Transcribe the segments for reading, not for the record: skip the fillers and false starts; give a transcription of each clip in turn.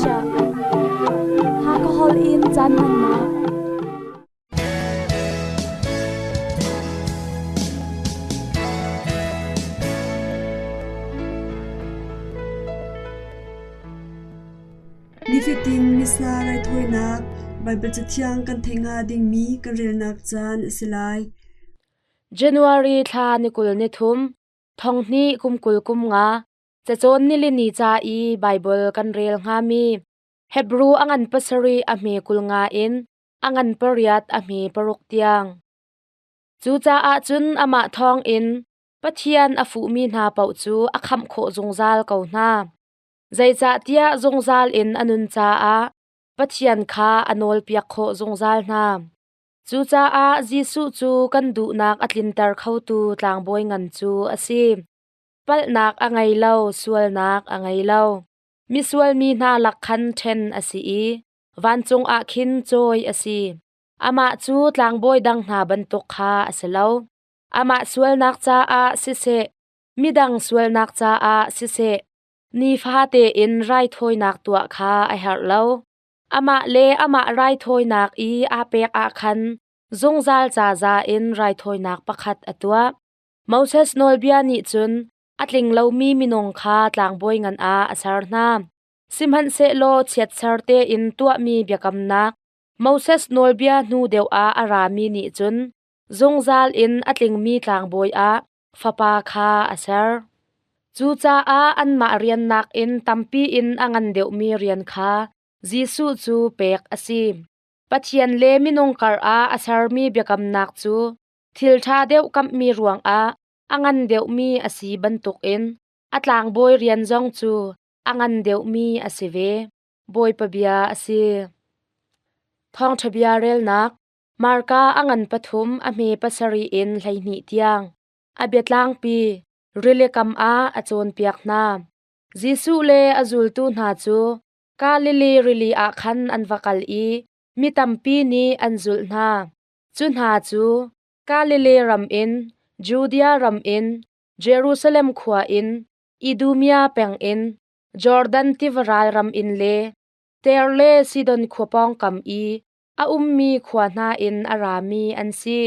sha ha ko hol in chan man na Nifitin misna rai thoinak Bible chathiang kan thenga ding mi kan relnak chan silai January tha nikul ni thum thongni kumkul kumnga chachon nili ni cha I Bible kan rel nga mi Hebrew angan pasari ami kulnga in angan pariat ami paruk tiang chu cha a chun ama thong in pathian afu mi na pau chu akham kho zungzal ko na zai cha tia zungzal in anun cha a pathian kha anol piak kho zungzal na chu cha a Jisu chu kan du nak atlin tar khau tu tlang boi ngan chu asi pal nak angai lo sual nak angai lo mi sual mi na lakhan then asi I van chung a khin choi asi ama chu tlang boi dang na bantuk kha aselo ama sual nak cha a sise midang sual nak cha a sise ni fa te in rai thoi nak tua kha a har lo ama le ama rai thoi nak I a pek a khan zungzal cha za in rai thoi nak pakhat atua Moses nolbia ni chun atling lo mi minong kha tlang boi ngan a asar na simhan se lo chet sarte in tua mi biakam nak Moses nolbia nu deu a arami ni chun zungzal in atling mi tlang boi a fapa kha asar chu cha a an ma rian nak in tampi in angan deu mi rian kha Jisu chu pek asi pathian le minong kar a asar mi biakam nak chu thil tha deu kam mi ruang a angan deu mi asi bantuk in atlang boi rian jong chu angan deu mi asive boi pabia asi thong thabia rel nak marka angan pathum ame pasari in hlaini tiang abetlang pi rile kam a achon piak na Jisu le azul tu na chu ka lili rili a khan anwakal I mi tampi ni anzul na chun ha chu Galilee ram in Judea ram in Jerusalem khwa in Idumia peng in Jordan tivaral ram in le terle Sidon khopong kam I a ummi khwa na in arami an si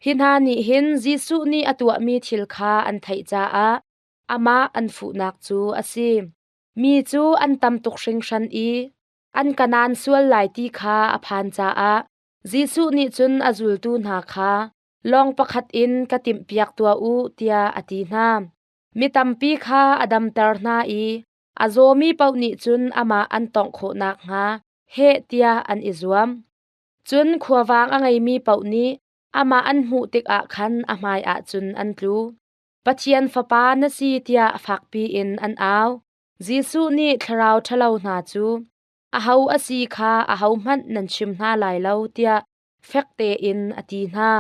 hinha ni hin Jisu ni atua mi thil kha an thai cha a ama an fu nak chu asi mi chu an tam tuk hring hran I an kanan sual lai ti kha aphan cha a Jisu ni chun azul tu na kha long pakhat in katim piak tua u tia ati na mi tampi kha adam tar na I azomi pau ni chun ama an tong kho nak nga he tia an izuam chun khuawang angai mi pau ni ama an mu tik a khan amai a chun an tlu pathian fapa na si tia fakpi in an aw Jisu ni tharau thalo na chu ahau asi kha ahau man nan chim na lai lo tia fekte in ati na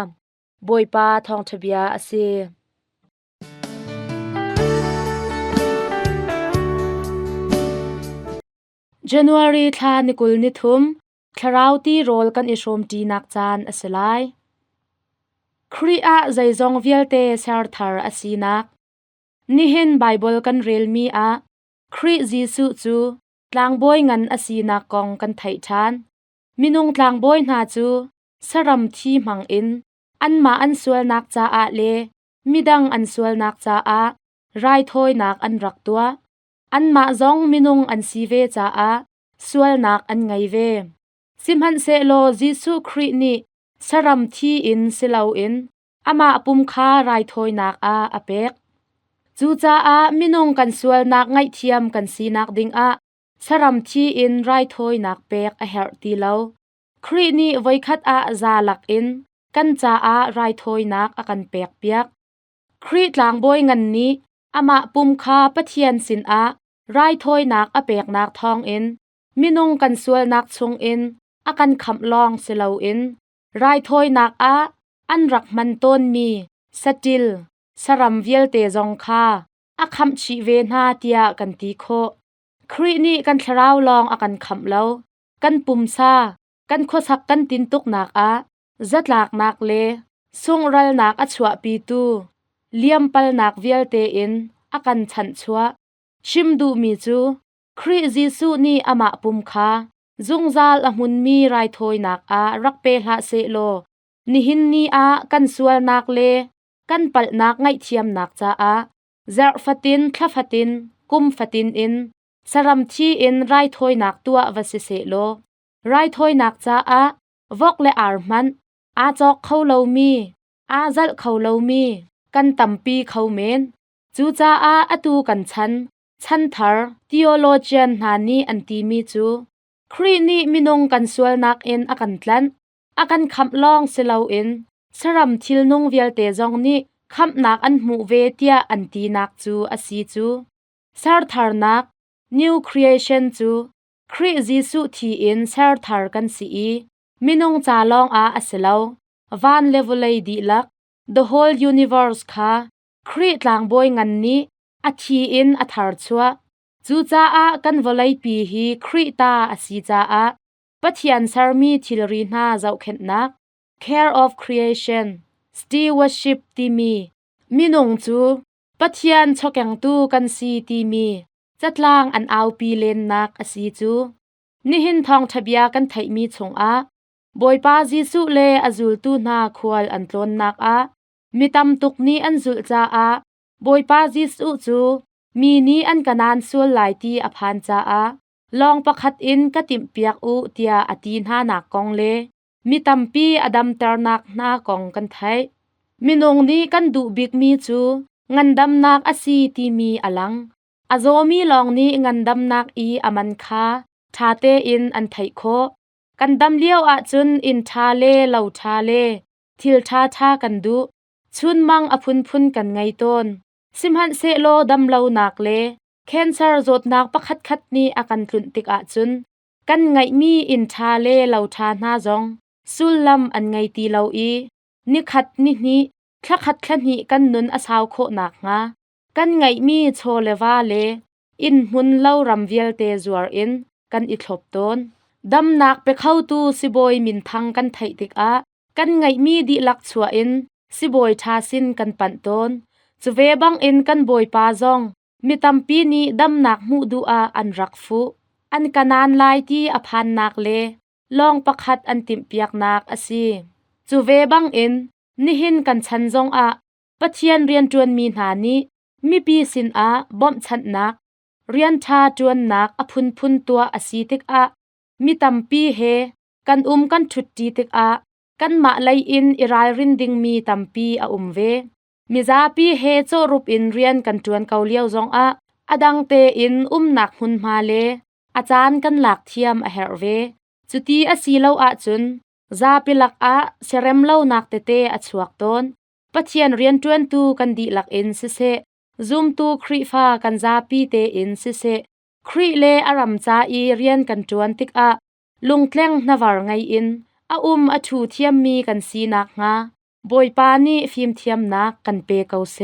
boipa thong thabia ase January tha nikul ni thum tharauti rol kan isom ti nak chan aselai Khria zaizong vialte sar thar asinak nihin Bible kan rel mi a Khri Jisu chu tlangboi ngan asina kong kan thai than minung tlangboi na chu saram thi mang in anma an sual nak cha a le midang an sual nak cha a rai thoi nak an rak tua anma zong minung an si ve cha a sual nak an ngai ve simhan se lo Jisu Khri ni saram thi in silau in ama pum kha rai thoi nak a apek chu cha a minung kan sual nak ngai thiam kan si nak ding a saram thi in rai thoi nak pek a her ti lo Khri ni voikhat a zalak in kan cha a rai thoi nak akan pek piak Khri tlangboi ngan ni ama pum kha pathian sin a rai thoi nak a pek nak thong in minung kan sual nak chung in akan kham long silo in rai thoi nak a an rak man ton mi satil saram vialte zong kha akham chi ve na tia kan ti kho Khri ni kan tharau long akan kham lo kan pum sa kan khosak kan tin tuk nak a zatlak nak le sungral nak a chua pi tu liam pal nak vialte in akan chan chua chimdu mi chu คริจิสุนีอมาปุมคาซุงซาลอมุนมีไรทอยนักอารักเปลาเซโลนิหินนีอากันสวลนักเลกันปัลนักไงเทียมนักจ้าอาเซรฟตินคลาฟตินกุมฟตินอินสรัมทีอินไรทอยนักตัววสิเซโลไรทอยนักจ้าอาวอกเลอาร์มันอาจอกเขาเลามีอาจัลเขาเลามีกันตัมปีเขาเมนจูจ้าอาอตูกันฉันทาร์ทีโอโลจียนนานีอันตีมีจูครีนีมินงกันสวลนักอินอากันตลันอากันคำลองเซลาอินสรัมทิลนงเวลเตจงนี้คำนักอันมูเวเตียอันตีนักจูอาซีจูสาร์ทาร์นัก New Creation จูคริจิสุทีอินสาร์ทาร์กันซีมินงจาลองอาเซลาวันเลเวลเลยดีลัก The whole universe ค่ะคริตลางบอยงันนี้อาทีอินอาทาร์ชัวจูจ้าอากันวลัยปีฮีคริตาอาซีจ้าอาปัทยันสามีทิลรีนาเจ้าเข็นนัก Care of Creation Stewardship ตีมีมินงจูปัทยันชกยังตูกันซีตีมีจัดลางอันเอาปีเลนนักอาซีจูนิหินทองทะเบียกันไทยมีชงอาบอยปาจิสุเลอจุลตูนาควลอันตลนนักอามิตำตุกนี้อันจุลจ้าอาบอยปาจิสุจูมีนี้อันกันนานส่วนหลายตีอภันจ้าอาลองประคัดอินกติมเปียกอุเตียอตีนหานักกองเลมิตำปีอดัมเตอร์นักนากองกันไทยมินงนี้กันดูบิกมีจูงันดำนักอาซีตีมีอลังอาโซมีลองนี้งันดำนักอีอามันคาทาเตอินอันไทยโคกันดำเลี้ยวอาจุนอินทาเลเหล่าทาเลทิลทาทากันดูชุนมังอพุนพุนกันไงต้นสิมหันเซโลดำเหล่านักเลแคนเซอร์จดนักประคัดคัดนี้อากันทุนติกอาจุนกันไงมีอินทาเลเหล่าทานาจงสุลลัมอันไงตีเหล่าอีนิขัดนินี้คลักขัดคลันนี้กันนุนอาสาวโคนักงากันไงมีโชเลวาเลอินมุนเล่ารำเวลเตจวร์อินกันอิทบต้นดำนักไปเข้าตูสิบอยมินทังกันไทยติกอากันไงมีดีลักชัวอินสิบอยทาสินกันปันต้นจะเวบังอินกันบอยปาจงมิตำปีนี้ดำนักมูดูอาอันรักฟูอันกันนานลายที่อภันนักเลลองประคัดอันติมเปียกนักอาซีจะเวบังอินนิหินกันชันจงอาปะเทียนเรียนจวนมีนานี้มีปีสินอาบ่มชันนักเรียนชาจวนนักอพุนพุนตัวอาซีติกอามีตำปีเฮกันกันชุดจีติกอากันมาไลอินอิรายรินดิงมีตำปีอาเวมิซาปีเฮโจรูปอินเรียนกันจวนเกาเลียวจงอาอดังเตอินหนักหุนมาเลอาจารย์กันหลักเทียมอเฮรเวจุตีอาซีเล่าอาจุนซาปิลักอาเซเรมเล่านักเตเตอาชวกต้นปะเทียนเรียนจวนตูกันดีหลักอินเซซุมตูครีฟ้ากันซาปีเตอินเซครีเลอารัมจาอีเรียนกันจวนติกอาลุงแกล้งนวาร์ไงอินอาอชูเทียมมีกันสีนักงาบอยปานีฟิมเทียมนักกันเปเกาเซ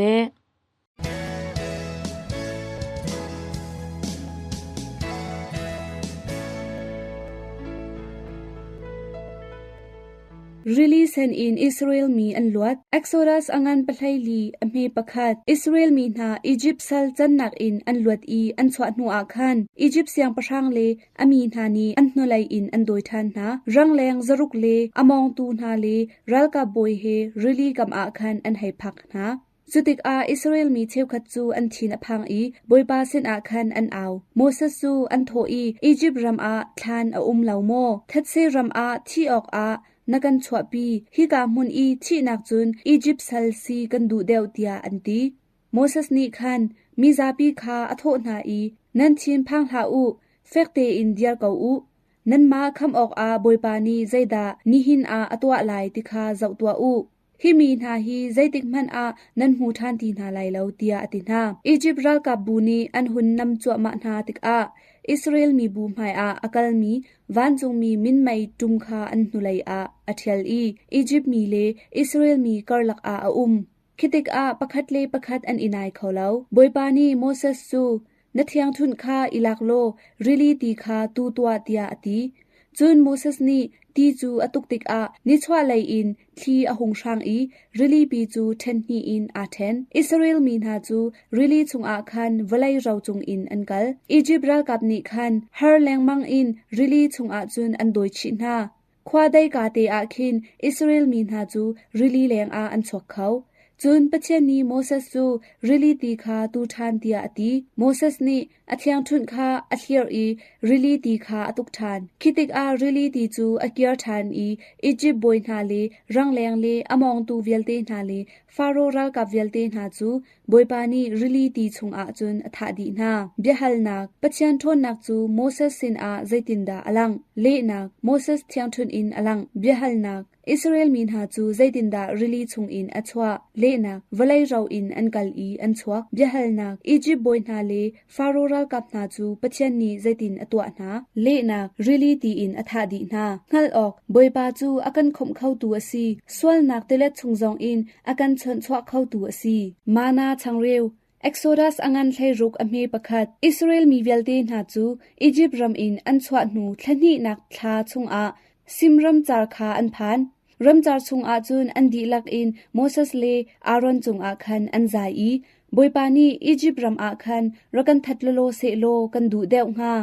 Release and in Israel mi an luat Exodus angan pathaili amhe pakhat Israel mi na Egypt sal channak in an luat I an chwa nu a khan Egypt siang pasang le ami na ni an hnolai in an doi than na rangleng zaruk le among tu na le ralka boy he really kam a khan an hai phak na Zutik a Israel mi cheu khat chu an thin a phang I boipa sen a khan an aw Moses chu an tho I Egypt ram a thlan a lau mo thatse ram a thi ok a nakan chwa pi hi ka mun I thi nak chun Egypt sal si kan du deu tia anti Moses ni khan mi za pi kha atho na I nan thin phang ha u fekte India ko u nan ma kham ok a boipa ni zaida ni hin a atwa lai ti kha zau twa u hi mi na hi zaitik man a nan hu than ti na lai lo tia atina Egypt ral ka bu ni an hun nam chwa ma na tik a Israel mi bu mai a akal mi van jong mi min mai tum kha an nulai a athial I Egypt mi le Israel mi karlak a khitik a pakhat le pakhat an inai kholau boipani Moses su nathiang thun kha ilak lo really ti kha tu tua tia ati จุนโมเสสนี่ตีจูอตุกติกอานิชวาไลอินทีอหงช่างอีริลีปีจูเทนนีอินอาเทนอิสราเอลมีนาจูริลีจุงอาคันวลัยเราจุงอินอันกัลอียิปต์รัลกับนิคันเฮอร์แลงมังอินริลีจุงอาจุนอันโดยชินาควาได้กาเตอาคินอิสราเอลมีนาจูริลีแรงอาอันชกเขาจุนปัจเจนีโมเสสจูริลีตีคาตูทานเตียอตีโมเสสนี่อัธยังทุนคาอัธเฮียร์อีริลีตีคาอตุกทานคิติกอาริลีตีจูอเกียร์ทานอีอียิปต์บอยนาเลรังแรงเลอมองตูเวลเตนาเลฟาโรรัลกับเวลเตนาจูบอยปานีริลีตีชงอาจุนอธาดีนาเบียฮัลนักปัจเจนทนนักจูโมเสสสินอาใจตินดาอลังเลนักโมเสสเทียงทุนอินอลังเบียฮัลนักอิสราเอลมีนาจูใจตินดาริลีชงอินอชวาเลนักวลัยเราอินอันกัลอีอันชวกเบียฮัลนักอียิปต์บอยนาเลฟาโรรัลกับนาจูปัจเจนีใจตินอตัวนาเลนักริลีตีอินอธาดีนางัลออกบอยปาจูอากันข่มเข้าตัวซีสวลนักเตเลชงจงอินอากันเชิญชวกเข้าตัวซีมานาชังเร็วExodus อังันไทรุกอเมปะคัดอิสราเอลมีเวลเตนาจูอียิปต์รัมอินอันสวะหนูทนีนักทาชงอาซิมรัมจาร์คาอันพานรัมจาร์ชงอาจุนอันดีลักอินโมเสสเลอารอนจงอาคันอันไซอีบอยปานีอียิปต์รัมอาคันรักันทัดโลเซโลกันดูเดวงา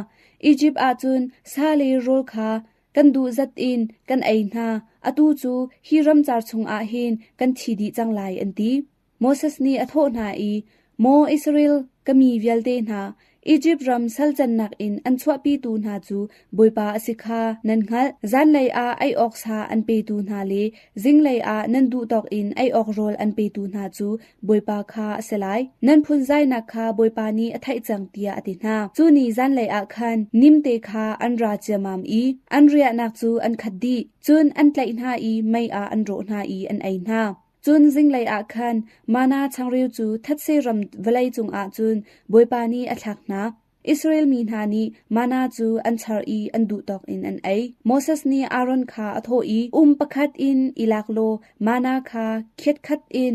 อียิปต์อาจุนซาเลโรลคากันดูจัดอินกันไอนาอตูจูฮีรัมจาร์ชงอาหินกันทีดีจังไลอันตีโมเสสนีอโทนาอีโมอิสราเอลก็มีเวลเดนาอียิปต์รัมซัลจันนักอินอันชวปีตูนาจูบอยปาอสิคานันงัลจันไลอาไอออกซาอันเปตูนาเลจิงไลอานันดูตอกอินไอออกโรลอันเปตูนาจูบอยปาคาเสลายนันพุนไซนักคาบอยปานีอไทจังเตียอตินาจูนีจันไลอาคันนิมเตคาอันราจมามอีอันเรียนักจูอันขัดดีจูนอันไลนาอีไม่อาอันโรนาอีอันไอนาจุนซิงไลอาคันมานาชังริวจูทัดเซรัมเวลัยจุงอาจุนบอยปานีอัทักนาอิสราเอลมีนานีมานาจูอันชารีอันดูตอกอินอันไอโมเสสนีอารอนคาอโทอีปะคัดอินอิลักโลมานาคาเข็ดคัดอิน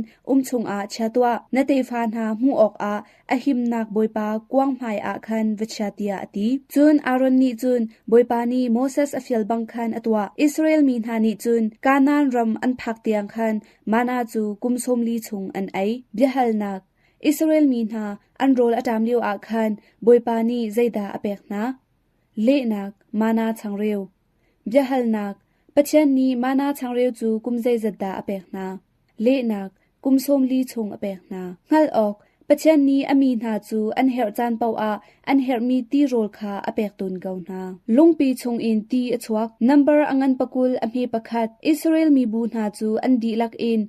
ชงอาชาตัวนาเตฟานหามูออกอาอหิมนักบอยปากวางไมอาคันวิชาเตียอติจุนอารอนนีจุนบอยปานีโมเสสอฟิลบังคันอตัวอิสราเอลมีนานีจุนกานานรัมอันพักเตียงคันมานาจูกุมสมลีชงอันไอเบียฮัลนักอิสราเอลมีนาอันโรลอตามเลียวอาคันบอยปานีใจดาอเปกนาเลนักมานาชังเร็วเบียฮัลนักปัจเจนีมานาชังเร็วจูกุมใจจัดดาอเปกนาเลนักกุมสมลีชงอเปกนางัลออกปัจเจนีอามีนาจูอันเฮรจานเปาอาอันเฮรมีตีโรลคาอเปกตุนเกานาลุงปีชงอินตีอชวักนัมเบอร์อังันปะกุลอเมปะคัดอิสราเอลมีบูนาจูอันดีลักอิน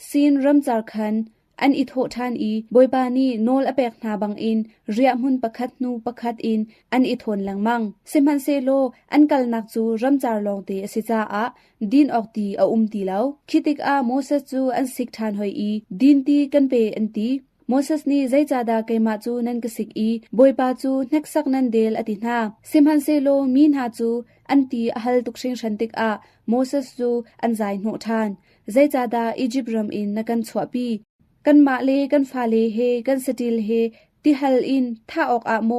ซีนรัมจาร์คันอันอิโททานอีบอยปานีโนลอเปกนาบังอินเรียมุนปะคัดนูปะคัดอินอันอิทนลังมังซิมันเซโลอันกัลนักจูรัมจาร์ลองเตอสิจาอาดินออกตีอาตีเลาคิติกอาโมเสสจูอันสิกทานหอยอีดินตีกันเปอันตีโมเสสนี่ใจจาดาเกมาจูนันกสิกอีบอยปาจูเน็กซักนันเดลอตินาซิมันเซโลมีนหาจูอันตีอหัลตุกเชงชันติกอาโมเสสจูอันใจโนทานใจจาดาอียิปต์รัมอินนักันชวปีกันมาเลกันฟาเลเฮกันสติลเฮติฮัลอินท่าออกอาโม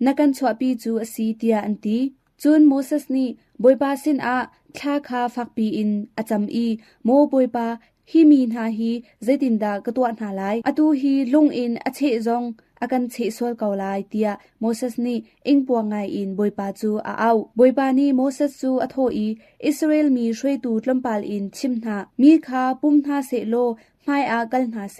นักันชวปีจูอสีเตียอันตีจูนโมเสสนี่บอยปาสินอาท่าคาฟักปีอินอาจำอีโมบอยปาฮีมีนาฮีเจดินดากตัวนาไลอตูฮีลุงอินอเชจงอากันเชสวลเกาไลเตียโมเสสนี่อิงปัวไงอินบอยปาจูอาเอาบอยปานี่โมเสสจูอโทอีอิสราเอลมีช่วยตูตลำปาลอินชิมนามีคาปุ่มนาเซโลไม่อากัลนาเซ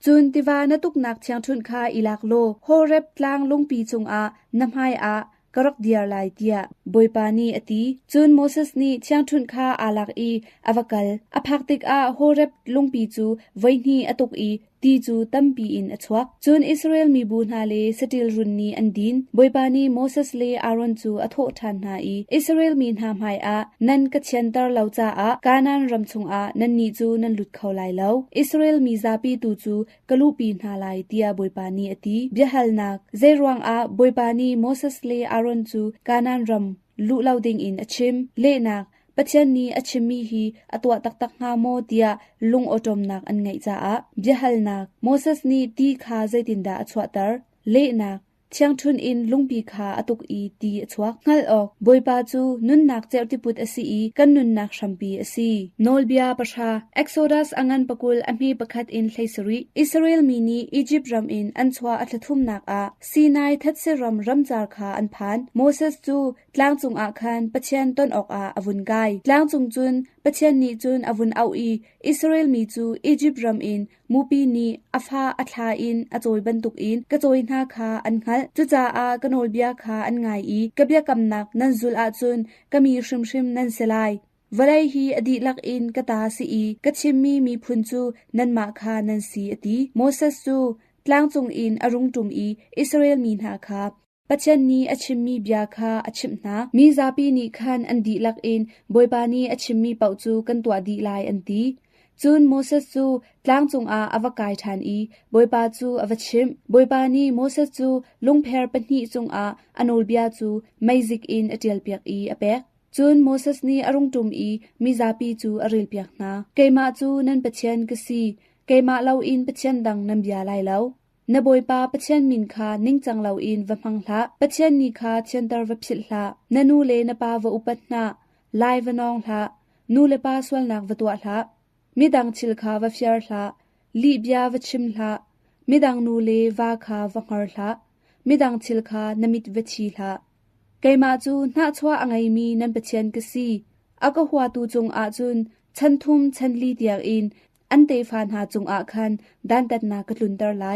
จุนติวานตุกนักเชียงทุนคาอิลักโลโฮเรบลางลุงปีจงอานำให้อากรกเดียร์ไลเตียบอยปานีอติจุนโมเสสนี่เชียงทุนคาอาลักอีอวกัลอภักติกอาโฮเรบลุงปีจูไวนีอตุกอีตีจูตัมปีอินอชวักจุนอิสราเอลมีบูนาเลสติลรุนนีอันดินบอยปานีโมเสสเลอารอนจูอโททันนาอีอิสราเอลมีนามไฮอานันกะเชนตาร์ลาวจาอากานันรัมชงอานันนีจูนันหลุดเข้าไลเลาอิสราเอลมีซาปีตูจูกะลูปีนาไลเตียบอยปานีอติเบียฮัลนักเจรวังอาบอยปานีโมเสสเลอารอนจูกานันรัมลุลาวดิงอินอชิมเลนักปัจจัยนี้อชิมีฮีอตัวตักงาโมเดียลุงอตมนักอันไงจ้าเบียฮัลนักโมเสสนี่ตีคาใจตินดาอชวตร์เลนัก เชียงทุนอินลุงปีขาอตุกอีตีชวกงัลออกบอยปาจูนุนนักเจ้าติปุตอสีกันนุนนักชัมปีอสีโนลเบียประชาเอ็กโซดัสอังันปกุลอเมปคัดอินไลสรีอิสราเอลมีนีอียิปต์รัมอินอันชวาอัตทุมนักอาซีนายทัดเซรัมรัมจาร์คาอันพานโมเสสจูกลางจุงอาคันปะเชียนต้นออกอาอวุนไกกลางจุงจุนปะเชียนนีจุนอวุนเอาอีอิสราเอลมีจูอียิปต์รัมอินมูปีนีอาฟาอัทลาอินอจอยบันตุกอินกะจอยนาคาอันขัลจุจาอากะโนลเบียคาอันไงอีกะเบียกำนักนันซุลอาจุนกะมีชิมนันเซลายวะไลฮีอดีลักอินกะตาซีอีกะชิมมีพุนจูนันมาคานันซีอติโมเสสจูกลางจุงอินอรุงตุมอีอิสราเอลมีนาคาปัจจันนี้อชิมมีบยาคาอชิมนามีซาปีนิคันอันดีลักอินบอยบานีอชิมมีเป่าจูกันตัวดีลายอันตีจูนโมเสสจูกลางจงอาอวกายทานอีบอยปาจูอวชิมบอยปานีโมเสสจูลุงเพรปนีจงอาอโนลเบียจูไม่ซิกอินอเดียลเปียกอีอเปกจูนโมเสสนีอรุงตุมอีมีซาปีจูอริลเปียกนาเกมาจูนันปะเชียนกสีเกมาเลาอินปะเชียนดังนัมยาไลเลานบอยปาปะเชียนมินคานิ่งจังเลาอินวะมังละปะเชียนนีคาเชียนตรวะพิลละนนูเลนปาวะอุปัตนาไลวะนองละนูเลปาสวลนักวะตัวละมิดังชิลคาวะเฟียร์ละลีบยาวะชิมละมิดังนูเลวาคาวะงร์ละมิดังชิลคานมิดวะชีละไกมาจูนาชัวอังไอมีนันปะเชียนกสีอากะหัวตูจงอาจุนฉันทุมฉันลีเดียอินอันเตฟานหาจงอาคันดันตัดนากะลุนตรไล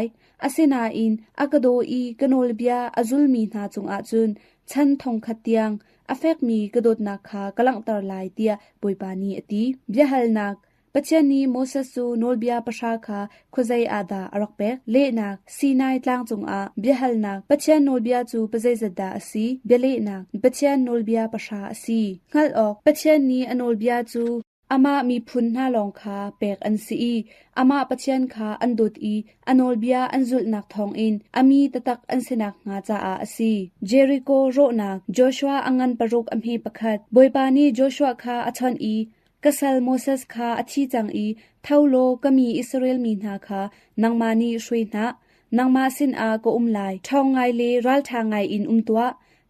อาเซนาอินอากะโดอีกะโนลเบียอซุลมีนาจงอาจุนฉันทองขัดเตียงอเฟกมีกะโดดนาคากะลังตรไลเตียบอยปานีอติเบียฮัลนักปัจเจนีโมเสสโนลเบียประชาคาคุใจอาดาอรักเปกเลนักซีนายตลางจงอาเบียฮัลนักปัจเจนโนลเบียจูปะเจจดาอสีเบเลนักปัจเจนโนลเบียประชาอสีงัลออกปัจเจนีอโนลเบียจูอามามีพุนหน้าลองคาเปกอันซีอามาปะเชียนคาอันดุดอีอโนลเบียอันจุลนักทองอินอามีตะตักอันสนักงาจาอาซีเจริโกโรนักโจชัวอังันปรุกอัมเฮปะคัดบอยปานีโจชัวคาอชอนอีกษัลโมเสสคาอธิจังอีเท่าโลก็มีอิสราเอลมีนาคานางมานีช่วยนะนางมาสินอาก็ไลทองไงเลรัลทางไงอินตัว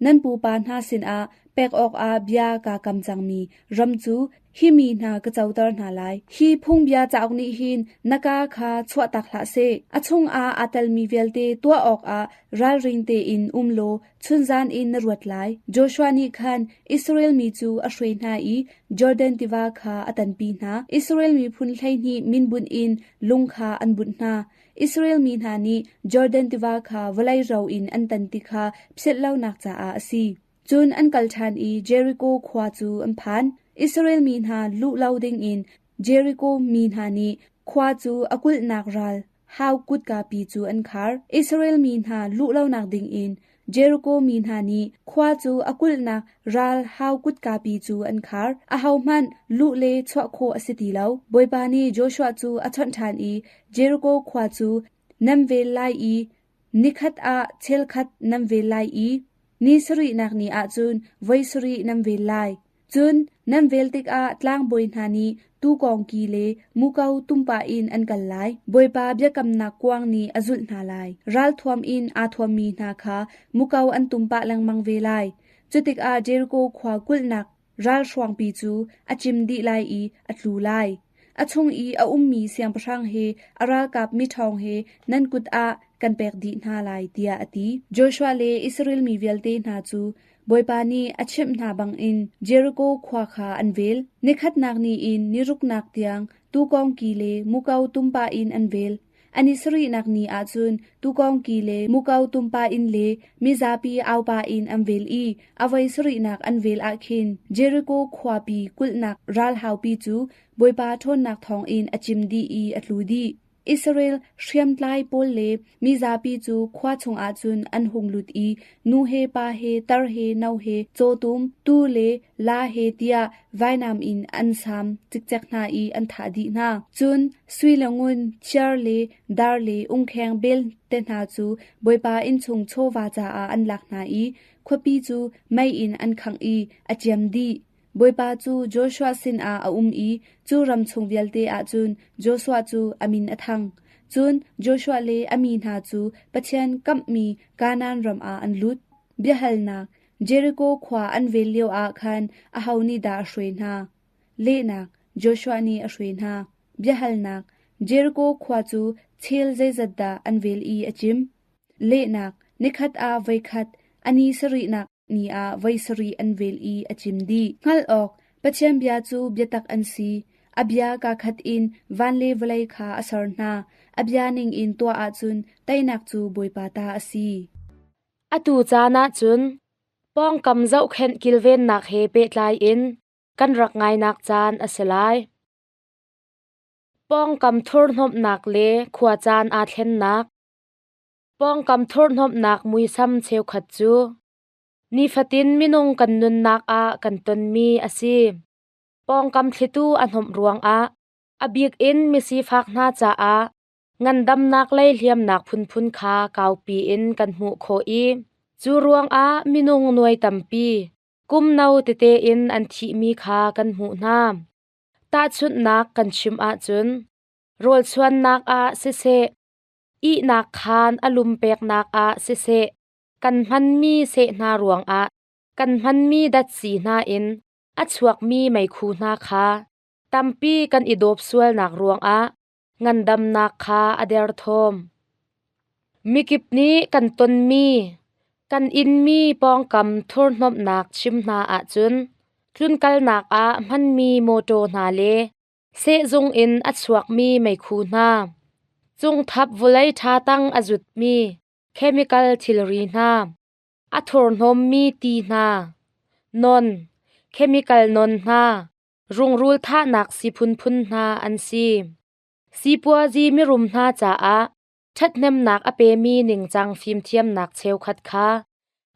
นั่นปูปานหาสินอาเปกออกอาเบียกากำจังมีรำจูฮิมีนากะเจ้าตรนาไลฮีพุ่งเบียจากนี้หินนักาคาชวตักละเซอชงอาอัตลมีเวลเตตัวออกอารัลริงเตอินโลชุนซานอินนรวดไลโจชัวนีคันอิสราเอลมีจูอชวยนาอีจอร์แดนติวาคาอตันปีนาอิสราเอลมีพุนไลนีมินบุนอินลุงคาอันบุนนาอิสราเอลมีนานีจอร์แดนติวาคาวไลเราอินอันตันติคาเสร็จแล้วนักจาอาซีจุนอันกัลชานอีเจริโกควาจูอัมพันอิสราเอลมีนาลุลาวดิงอินเจริโกมีนานีควาจูอกุลนักรัลฮาวกุดกาปีจูอันคาร์อิสราเอลมีนาลุลาวนักดิงอินเจริโกมีนานีควาจูอกุลนักรัลฮาวกุดกาปีจูอันคาร์อาฮาวมันลุเลชวโคอสิติลาวบอยปานีโจชัวจูอชอนทานอีเจริโกควาจูนัมเวลไลอีนิคัตอาเชลคัตนัมเวลไลอีนิสรีนักนีอาจุนไวสรีนัมเวลไลจุนนัมเวลติกอาตลางบอยนานีตูกองกีเลมุกาวตุมปาอินอันกันไลบอยปาเบียกำนักกวางนีอจุลนาไลรัลทวมอินอาทวมมีนาคามุกาวอันตุมปะลังมังเวไลจุติกอาเจริโกควากุลนักรัลชวงปีจูอจิมดีไลอีอัตลูไลอชงอีอามีเสียงประชังเฮอารากับมิทองเฮนันกุดอากันเปกดีนาไลเตียอติโจชัวเลอิสราเอลมีเวลเตนาจูบอยปานีอชิมนาบังอินเจริโกควาคาอันเวลนิคัดนักนีอินนิรุกนักเตียงตูกองกีเลมุกาวตุมปาอินอันเวลอันอิสรีนักนีอาจุนตูกองกีเลมุกาวตุมปาอินเลมิซาปีเอาปาอินอันเวลอีอวัยสรีนักอันเวลอาคินเจริโกควาปีกุลนักรัลฮาวปีจูบอยปาทนนักทองอินอจิมดีอีอัตลูดีอิสราเอลเชียมไลโปเลมิซาปีจูควาชงอาจุนอันหงลุดอีนูเฮปาเฮตร์เฮนาวเฮโจตุมตูเลลาเฮเตียไวนามอินอันซามจิกจักนาอีอันทาดีนาจุนสวีลงุนเชอร์เลดาร์เลอุงแขงเบลเตนาจูบอยปาอินชงโชวาจาอันลักนาอีควปีจูไม่อินอันขังอีอเจียมดีบอยปาจูโจชัวสินอาอีจูรำชงเวลเตอาจุนโจชัวจูอามินอทัง จุนโจชัวเลอามีนาจูปะเชนกัมมีกานานรำอาอันลุดเบียฮัลนักเจริโกขวาอันเวลเลียวอาคันอาฮาวนีดาชวยนาเลนักโจชัวนีอชวยนาเบียฮัลนักเจริโกขวาจูเชลใจจัดดาอันเวลอีอจิมเลนักนิคัดอาไวคัดอันนี้สรีนักนีอาไวสรีอันเวลอีอจิมดีงัลออกปะเชนเบียจูเบียตักอันซีอบยากาขัดอินวันเลวไลคาอสรนาอบยานิงอินตัวอาจุนไตนักจูบวยปาตาอซีอตูจานะจุนป้องกำเจ้าเข็นกิลเวนนักเฮเปตไลอินกันรักไงนักจานอสลายป้องกำทุรนบนักเลขวาจานอาเทนนักป้องกำทุรนบนักมุยซ้ำเชวขัดจูนี่ฟตินมินงกันนุนนักอากันตนมีอซีป้องกำทลิตูอันหมรวงอาบิกอินมิสีฟักนาจางันดำนักไล่เลียมนักพุนพุนคาเกาปีอินกันหูโคอีจูรวงมินงหน่วยตัมปีกุมนาวเตเตอินอันทิมีคากันหูน้ำตาชุดนักกันชิมจุนโรลชวนนักเสเสอีนักคานอลุมเปกนักเสเสกันมันมีเสนารวงกันมันมีดัดสีนาอินชวกมีไม่คูนาคาตัมปีกันอิดบสวลนักรวงงันดำนักคาอเดรทอมมิกิบนี้กันตนมีกันอินมีปองกำทุรนบนักชิมนาจุนจุนกัลนักมันมีโมโตนาเลเสจงอินชวกมีไม่คูนาจงทับวุไลทาตังจุดมีเคมีคอลทิลรีนาทุรนมมีตีนานนเคมีคอลนนนารุงรูลท่านักสิพุนพุนนาอันสีปัวจีมิรุมนาจาชัดเนมนักเปมีหนิงจังฟิมเทียมนักเชวขัดคา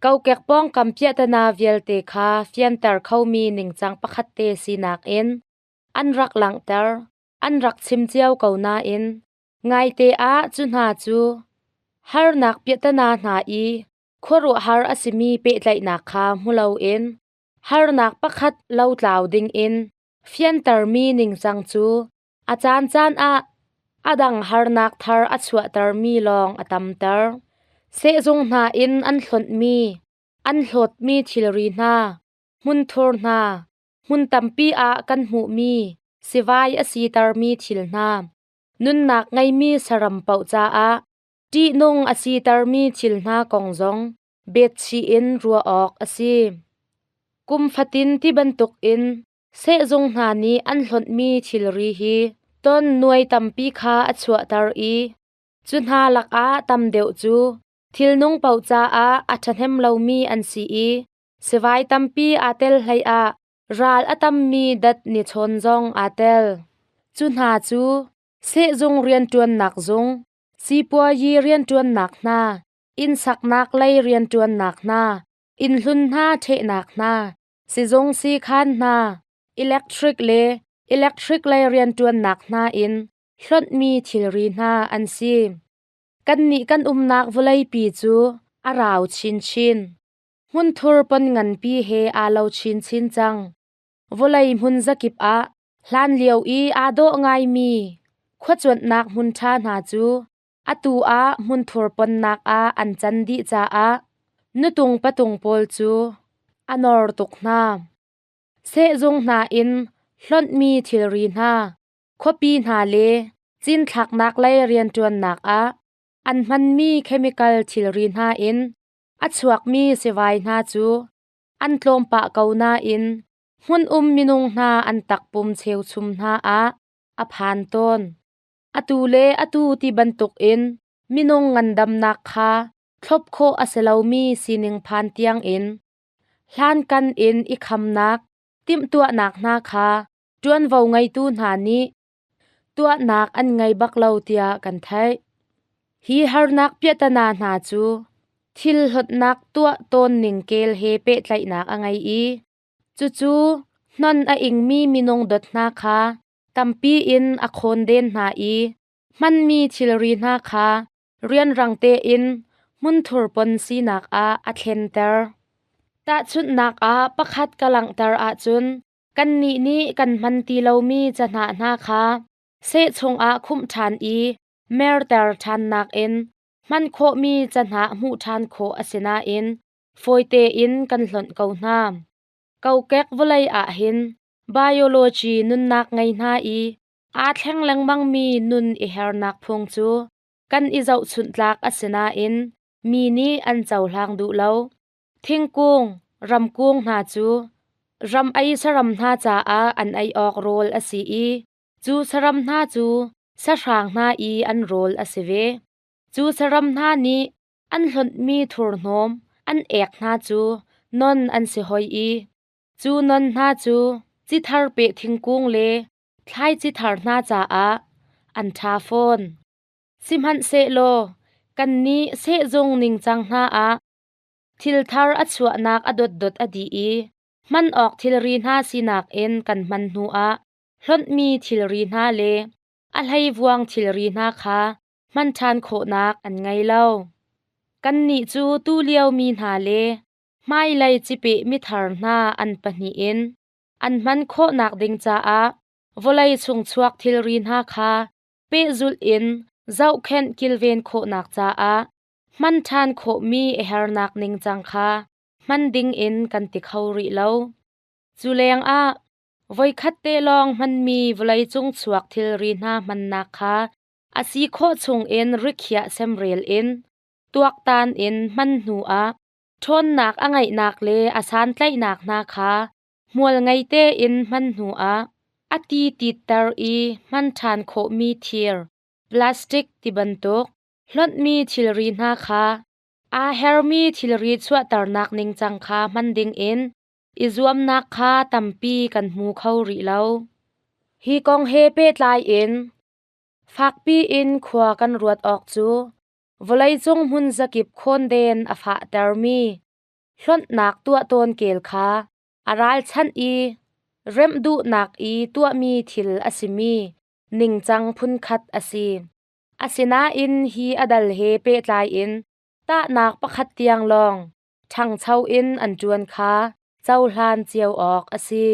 เกาเก็กป้องกำเปียตนาเวลเตคาเฟียนเตอร์เขามีหนิงจังปะคัดเตสีนักอันรักหลังเตอร์อันรักชิมเจียวเกานาไงเตจุนหาจูฮาร์นักเปียตนาหนาขรุฮาร์อสิมีเปไลนักคามุลาวฮาร์นักปะคัดเล่าลาวดิงเฟียนเตอร์มีหนิงจังจูอาจารย์จานอดังฮาร์นักทาร์ชวเตอร์มีลองตัมเตอร์เสจงนาอันหลดมีอันหลดมีทิลรีนามุนทอร์นามุนตัมปีกันหูมีสิวายสีเตอร์มีทิลนานุนนักไงมีสรัมเป่าจาจีนงสีเตอร์มีทิลนากองจงเบ็ดชีรัวออกสีกุมฟัตินที่บรรทุกเสจงนานี้อันหลดมีทิลรีฮีต้นหน่วยตัมปีคาชวตารีจุนหาลักตัมเดียวจูทิลนงเป่าจาชันเฮมเลามีอันสีสวายตัมปีเตลให้รัลตัมมีดัดนิชนจงเตลจุนหาจูเสจงเรียนจวนหนักจงสีปัวยีเรียนจวนหนักนาอินสักนักไลเรียนจวนหนักนาอินลุนหาเทหนักนาสิจงสีขันนาอิเล็กทริกเลเรียนจวนหนักนาชดมีทิลรีนาอันซีกันนี้กันนักวลัยปีจูราวชินมุนทุรปนงันปีเฮลาวชินจังวลัยมุนจักิบลานเลียวโดไงมีขวดจวนนักมุนชานาจูตูมุนทุรปนนักอันจันดีจานุตุงปะตุงปอลจูอนอร์ตุกนาเสจงนาหลดมีทิลรีนาขวปีนาเลจินทักนักไลเรียนจวนนักอันมันมีเคมีคอลทิลรีนาชวกมีเสวายนาจูอันตลมปะเกานาหุนมินุงนาอันตักปุ่มเชวชุมนาผ่านต้นตูเลตูที่บรรทุกมินุงงันดำนักคาทบโคเสลามีสีนิงพานเตียงลานกันอีกคำนักติมตัวนักนาคาจวนเว้าไงตูนานี้ตัวนักอันไงบักเล่าเตียกันไทยฮีฮาร์นักเปียตนานาจูทิลหดนักตัวต้นหนิงเกลเฮเปตไลนักไงจูนนอิงมีมินงดดนาคาตัมปีอโคนเดนนามันมีทิลรีนาคาเรียนรังเตมุนทุรปนสีนักเทนเตอร์ตาชุดนักประคัดกำลังเตอร์จุนกันนี้กันมันตีเลามีจะนานาคาเสชงคุมฐาน mer ter than nak in man kho mi chanha mu than kho asena in foite in kan hlon ko na kau kek volai a hin biology nun nak ngai na i a thleng lang bang mi nun I her nak phung chu kan I zau chun tlak asena in mi ni an chau hlang du lo thingkung ramkung na chu ram ai saram na cha a an ai ok rol asi I chu saram na chu sa rang na I an rol asive chu saram na ni an hlon mi thur nom an ek na chu non an se hoi I chu non na chu chi thar pe thingkung le thlai chi thar na cha a an tha phone simhan se lo kan ni se zong ning chang na a thil thar a chua nak adot dot adi I man ok thil ri na sinak en kan man nu a hlon mi thil ri na le a hlai vuang thil ri na kha man than kho nak an ngai lo kan ni chu tu liao mi na le mai lai chi pe mi thar na an pani in an man kho nak ding cha a volai chung chuak thil ri na kha pe zul in zau khen kilven kho nak cha a man than kho mi e her nak ning chang kha man ding in kan ti khau ri lo chuleng a voi khat te long man mi volai chung chuak thil ri na man na kha asi kho chung in rikhia semrel in tuak tan in man nu a thon nak angai nak le asan tlai nak na kha mual ngai te in man nu a ati ti tar I man than kho mi thir plastic ti bantok hlot mi thilri na kha a her mi thilri chua tar nak ning chang kha man ding in izuam nak kha tampi kan mu khau ri lo hi kong he pe tlai in phak pi in khwa kan ruat ok chu volai chung hun zakip khon den afa tar mi hlon nak tua ton kel kha aral chan I rem du nak I tua mi thil asimi ning chang phun khat asi asina in hi adal he pe tlai in ta nak pakhat tiang long thang chau in an chuan kha chau hlan chiao ok asi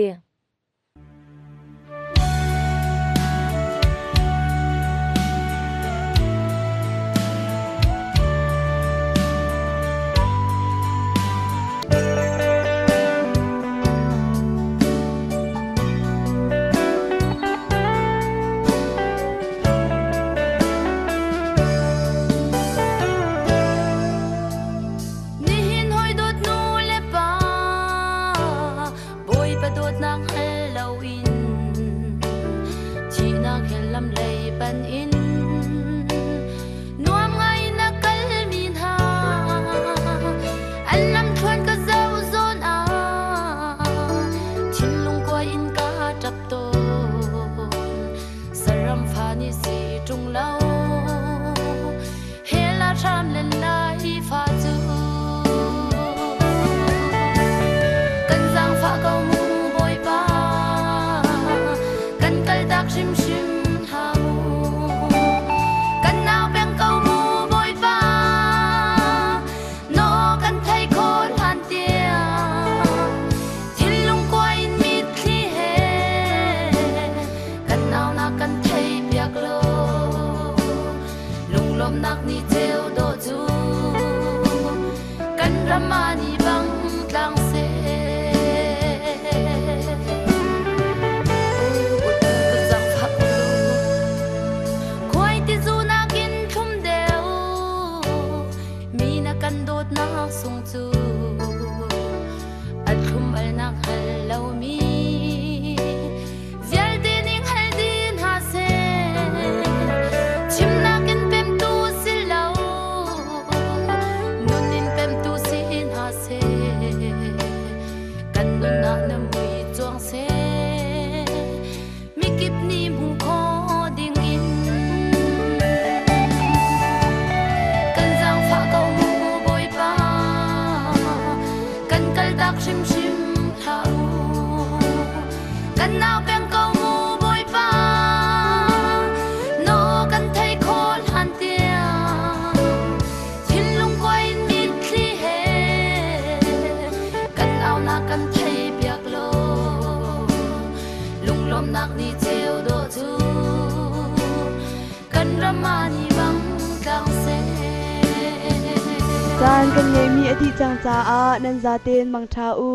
Nak ni teo do tu kan ramani zan kan ngei mi ati chang cha a nan za ten mang tha u